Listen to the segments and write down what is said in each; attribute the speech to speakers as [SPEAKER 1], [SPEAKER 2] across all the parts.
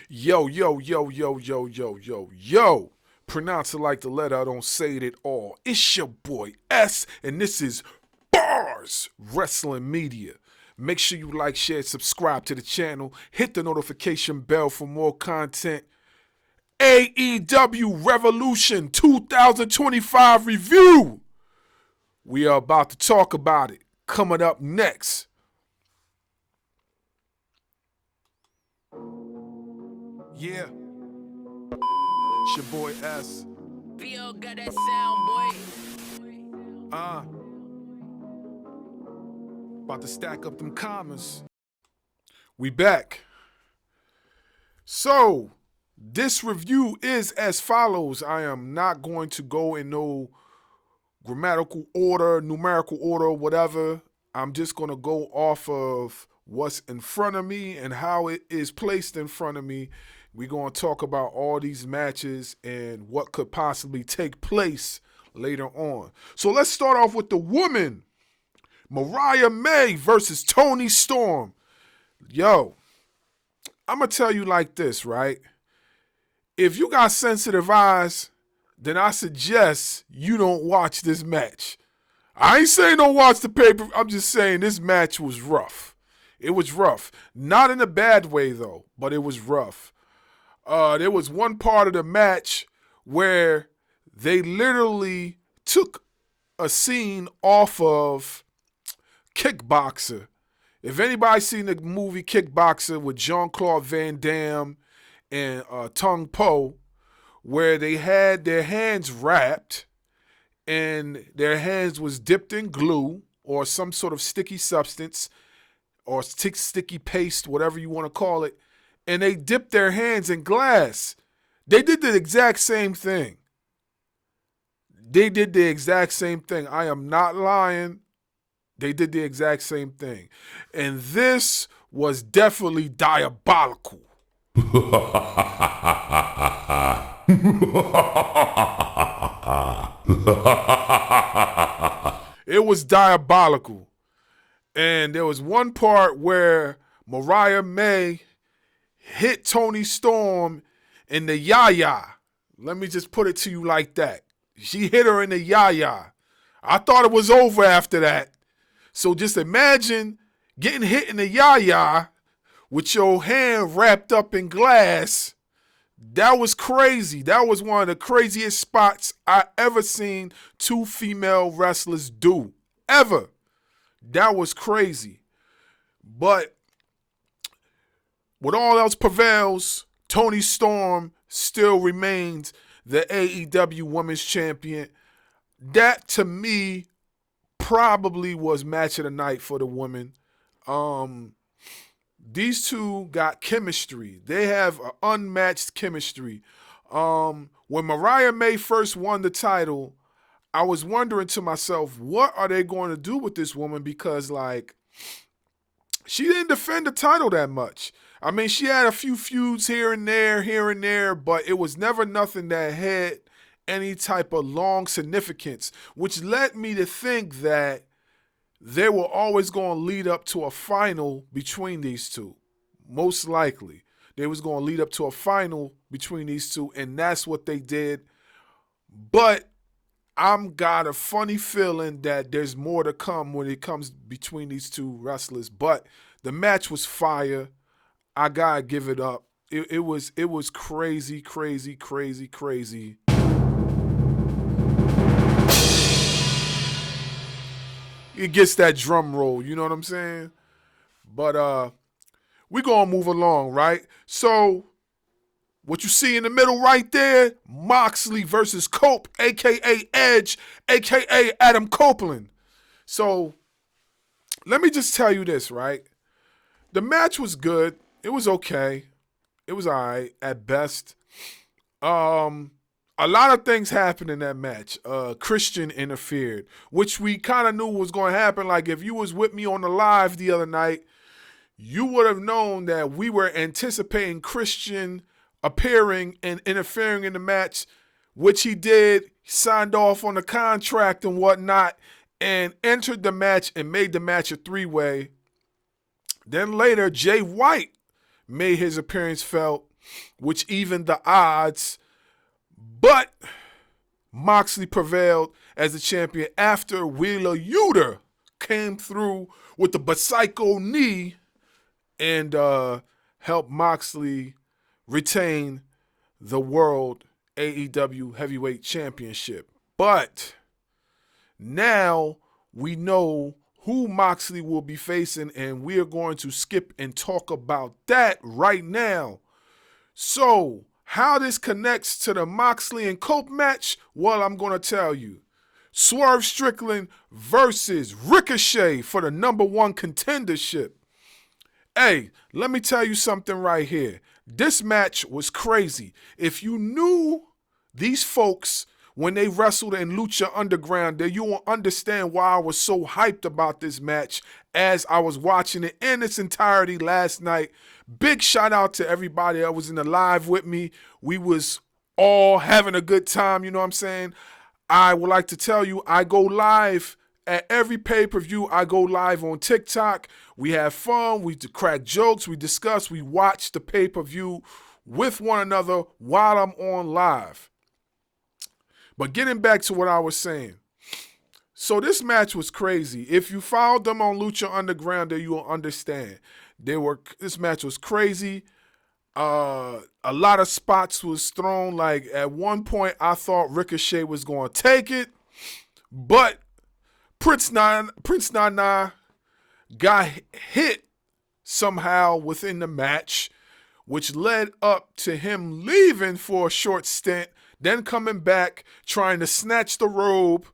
[SPEAKER 1] Yo, yo, yo, yo, yo, yo, yo, yo. Pronounce it like the letter, I don't say it at all. It's your boy S, and this is BARZ Wrestling Media. Make sure you like, share, subscribe to the channel. Hit the notification bell for more content. AEW Revolution 2025 review. We are about to talk about it. Coming up next. Yeah. It's your boy S.
[SPEAKER 2] Theo got that sound, boy.
[SPEAKER 1] About to stack up them commas. We back. So, this review is as follows. I am not going to go in no grammatical order, numerical order, whatever. I'm just going to go off of what's in front of me and how it is placed in front of me. We're going to talk about all these matches and what could possibly take place later on. So let's start off with the woman. Mariah May versus Toni Storm. Yo, I'm going to tell you like this, right? If you got sensitive eyes, then I suggest you don't watch this match. I ain't saying don't watch the paper. I'm just saying this match was rough. It was rough. Not in a bad way, though, but it was rough. There was one part of the match where they literally took a scene off of Kickboxer. If anybody's seen the movie Kickboxer with Jean-Claude Van Damme and Tung Po, where they had their hands wrapped and their hands was dipped in glue or some sort of sticky substance or sticky paste, whatever you want to call it, and they dipped their hands in glass. They did the exact same thing. They did the exact same thing. I am not lying. They did the exact same thing. And this was definitely diabolical. It was diabolical. And there was one part where Mariah May hit Toni Storm in the yaya. Let me just put it to you like that. She hit her in the yaya. I thought it was over after that. So just imagine getting hit in the yaya with your hand wrapped up in glass. That was crazy. That was one of the craziest spots I ever seen two female wrestlers do. Ever. That was crazy. But what all else prevails, Toni Storm still remains the AEW Women's Champion. That, to me, probably was match of the night for the women. These two got chemistry. They have an unmatched chemistry. When Mariah May first won the title, I was wondering to myself, what are they going to do with this woman? Because, like, she didn't defend the title that much. I mean, she had a few feuds here and there, but it was never nothing that had any type of long significance, which led me to think that they were always going to lead up to a final between these two. Most likely. They was going to lead up to a final between these two, and that's what they did. But I'm got a funny feeling that there's more to come when it comes between these two wrestlers. But the match was fire. I gotta give it up. It was crazy, crazy, crazy, crazy. It gets that drum roll, you know what I'm saying? But we're gonna move along, right? So what you see in the middle right there, Moxley versus Cope, aka Edge, aka Adam Copeland. So let me just tell you this, right? The match was good. It was okay. It was all right at best. A lot of things happened in that match. Christian interfered, which we kind of knew was going to happen. Like, if you was with me on the live the other night, you would have known that we were anticipating Christian appearing and interfering in the match, which he did, signed off on the contract and whatnot, and entered the match and made the match a three-way. Then later, Jay White made his appearance felt, which evened the odds. But Moxley prevailed as the champion after Wheeler Yuta came through with the Psycho knee and helped Moxley retain the World AEW Heavyweight Championship. But now we know who Moxley will be facing, and we are going to skip and talk about that right now. So, how this connects to the Moxley and Cope match? Well, I'm going to tell you. Swerve Strickland versus Ricochet for the #1 contendership. Hey, let me tell you something right here. This match was crazy. If you knew these folks when they wrestled in Lucha Underground, then you will understand why I was so hyped about this match as I was watching it in its entirety last night. Big shout out to everybody that was in the live with me. We was all having a good time, you know what I'm saying? I would like to tell you, I go live at every pay-per-view. I go live on TikTok. We have fun. We crack jokes. We discuss. We watch the pay-per-view with one another while I'm on live. But getting back to what I was saying. So this match was crazy. If you followed them on Lucha Underground, then you will understand. This match was crazy. A lot of spots was thrown. Like at one point, I thought Ricochet was going to take it. But Prince Nana got hit somehow within the match, which led up to him leaving for a short stint, then coming back, trying to snatch the robe,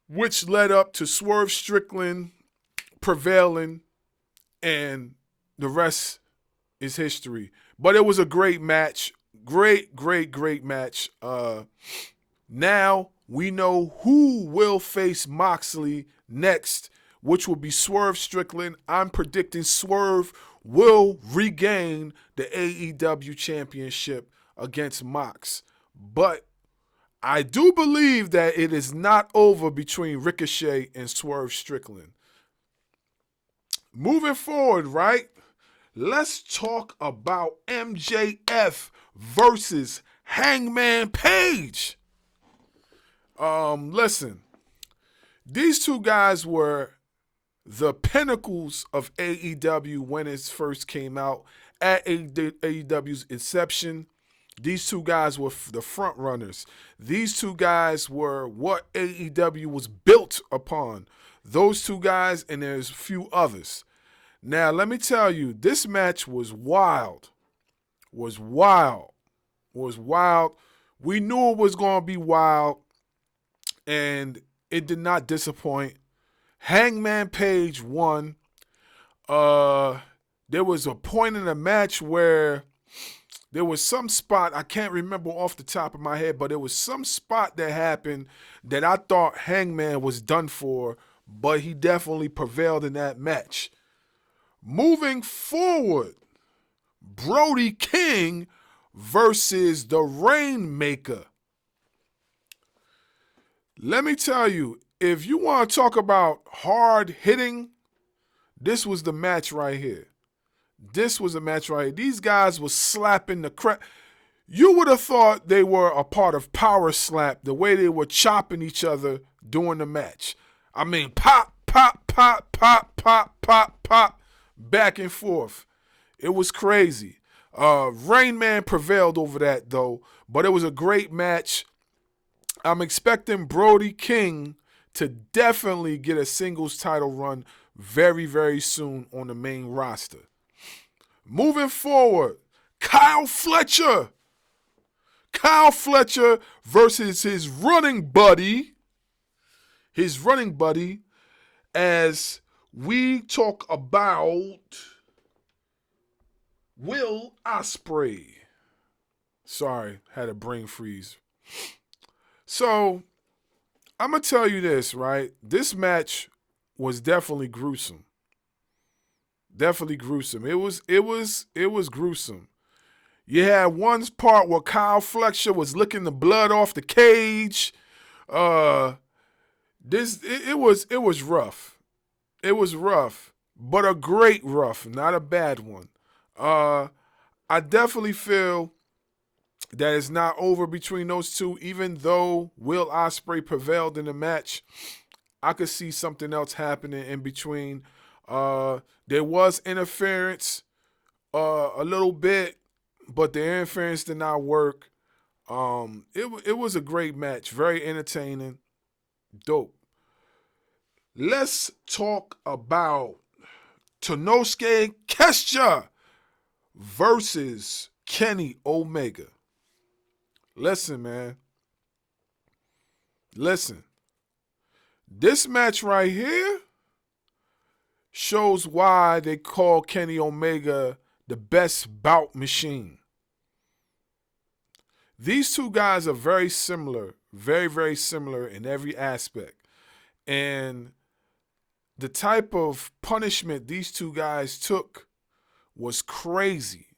[SPEAKER 1] which led up to Swerve Strickland prevailing, and the rest is history. But it was a great match. Great match. Now we know who will face Moxley next, which will be Swerve Strickland. I'm predicting Swerve will regain the AEW championship against Mox. But I do believe that it is not over between Ricochet and Swerve Strickland. Moving forward, right? Let's talk about MJF versus Hangman Page. Listen, these two guys were the pinnacles of AEW when it first came out. At AEW's inception, these two guys were the front runners. These two guys were what AEW was built upon. Those two guys, and there's a few others. Now, let me tell you, this match was wild. Was wild. We knew it was going to be wild, and it did not disappoint. Hangman Page won. There was a point in the match where there was some spot, I can't remember off the top of my head, but there was some spot that happened that I thought Hangman was done for, but he definitely prevailed in that match. Moving forward, Brody King versus the Rainmaker. Let me tell you, if you want to talk about hard hitting, this was the match right here. These guys were slapping the crap. You would have thought they were a part of Power Slap, the way they were chopping each other during the match. I mean, pop, pop, pop, pop, pop, pop, pop, back and forth. It was crazy. Rain Man prevailed over that, though, but it was a great match. I'm expecting Brody King to definitely get a singles title run very, very soon on the main roster. Moving forward, Kyle Fletcher versus his running buddy, as we talk about Will Ospreay. Sorry, had a brain freeze. So, I'm going to tell you this, right? This match was definitely gruesome. Definitely gruesome. It was gruesome. You had one part where Kyle Fletcher was licking the blood off the cage. It was rough. It was rough, but a great rough, not a bad one. I definitely feel that it's not over between those two. Even though Will Ospreay prevailed in the match, I could see something else happening in between. There was interference a little bit, but the interference did not work. It was a great match, very entertaining, dope. Let's talk about Tanosuke Kesha versus Kenny Omega. Listen, man. Listen. This match right here shows why they call Kenny Omega the best bout machine. These two guys are very similar, very, very similar in every aspect. And the type of punishment these two guys took was crazy,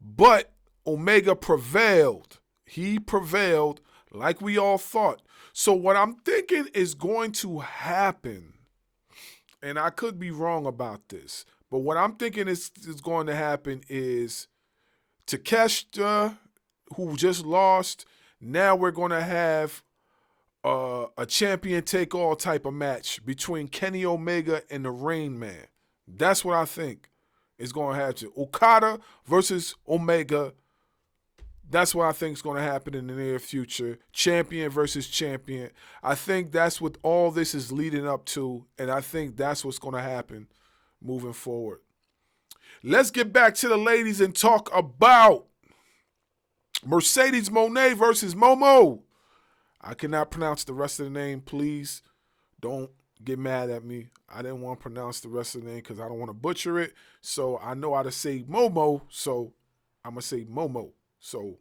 [SPEAKER 1] But Omega prevailed. He prevailed like we all thought. So what I'm thinking is going to happen, and I could be wrong about this, but what I'm thinking is going to happen is Takeshita, who just lost, now we're going to have a champion take all type of match between Kenny Omega and the Rain Man. That's what I think is going to happen. Okada versus Omega. That's what I think is going to happen in the near future. Champion versus champion. I think that's what all this is leading up to, and I think that's what's going to happen moving forward. Let's get back to the ladies and talk about Mercedes Moné versus Momo. I cannot pronounce the rest of the name. Please don't get mad at me. I didn't want to pronounce the rest of the name because I don't want to butcher it. So I know how to say Momo, so I'm going to say Momo. So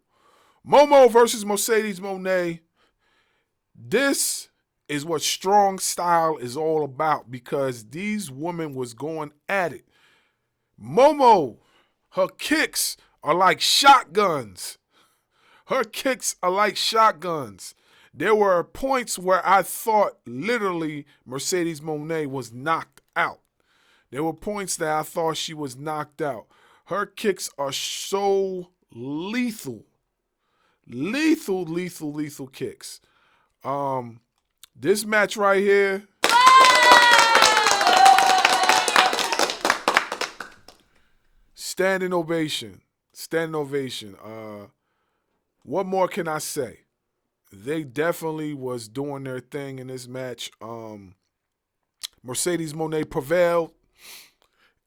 [SPEAKER 1] Momo versus Mercedes Moné. This is what strong style is all about because these women was going at it. Momo, her kicks are like shotguns. Her kicks are like shotguns. There were points where I thought literally Mercedes Moné was knocked out. There were points that I thought she was knocked out. Her kicks are so lethal. Lethal kicks. This match right here. Standing ovation. What more can I say? They definitely was doing their thing in this match. Mercedes Moné prevailed,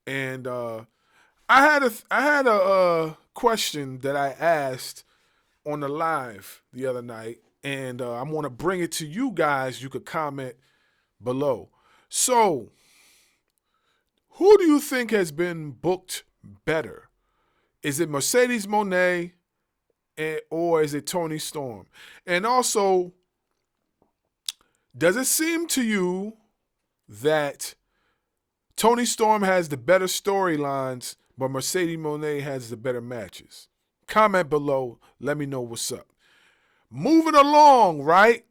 [SPEAKER 1] and I had a question that I asked on the live the other night, and I'm going to bring it to you guys. You could comment below. So, who do you think has been booked better? Is it Mercedes Moné? Or is it Toni Storm? And also, does it seem to you that Toni Storm has the better storylines, but Mercedes Moné has the better matches? Comment below. Let me know what's up. Moving along, right?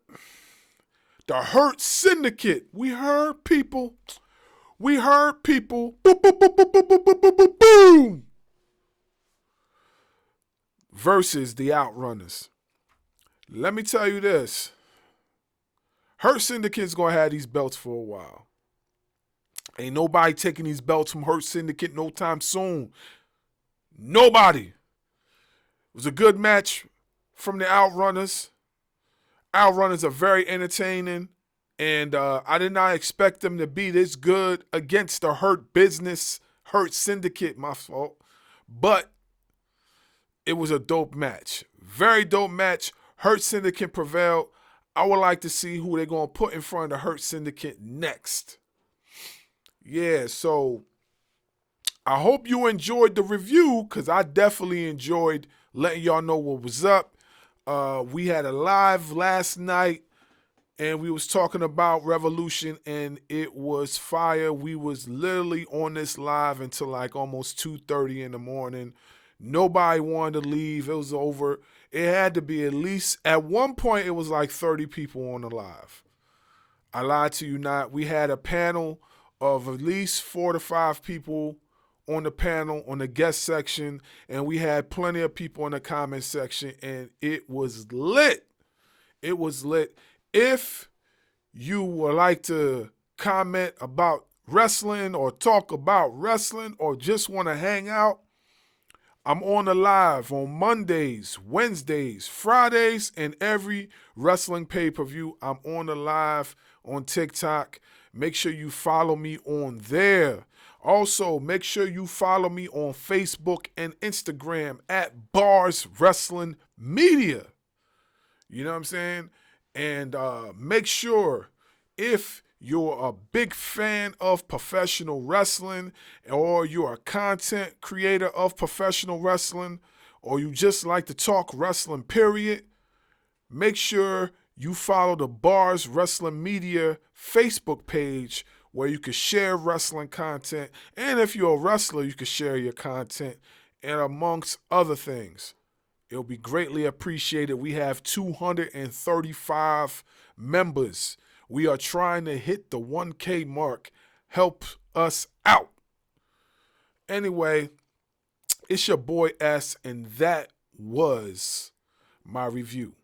[SPEAKER 1] The Hurt Syndicate. We heard people. Boom, boom, boom, boom, boom, boom, boom, boom, boom, boom. Versus the Outrunners. Let me tell you this. Hurt Syndicate's going to have these belts for a while. Ain't nobody taking these belts from Hurt Syndicate no time soon. Nobody. It was a good match from the Outrunners. Outrunners are very entertaining. And I did not expect them to be this good against the Hurt Syndicate, my fault. But it was a dope match. Very dope match. Hurt Syndicate prevailed. I would like to see who they're going to put in front of the Hurt Syndicate next. Yeah, so I hope you enjoyed the review because I definitely enjoyed letting y'all know what was up. We had a live last night and we was talking about Revolution and it was fire. We was literally on this live until like almost 2:30 in the morning. Nobody wanted to leave. It was over. It had to be at least, at one point, it was like 30 people on the live. I lied to you not. We had a panel of at least 4 to 5 people on the panel, on the guest section, and we had plenty of people in the comment section, and it was lit. It was lit. If you would like to comment about wrestling or talk about wrestling or just want to hang out, I'm on the live on Mondays, Wednesdays, Fridays, and every wrestling pay-per-view. I'm on the live on TikTok. Make sure you follow me on there. Also, make sure you follow me on Facebook and Instagram at BARZ Wrestling Media. You know what I'm saying? And make sure, if you're a big fan of professional wrestling, or you're a content creator of professional wrestling, or you just like to talk wrestling, period, make sure you follow the BARZ Wrestling Media Facebook page, where you can share wrestling content. And if you're a wrestler, you can share your content, and amongst other things. It'll be greatly appreciated. We have 235 members. We are trying to hit the 1K mark. Help us out. Anyway, it's your boy S, and that was my review.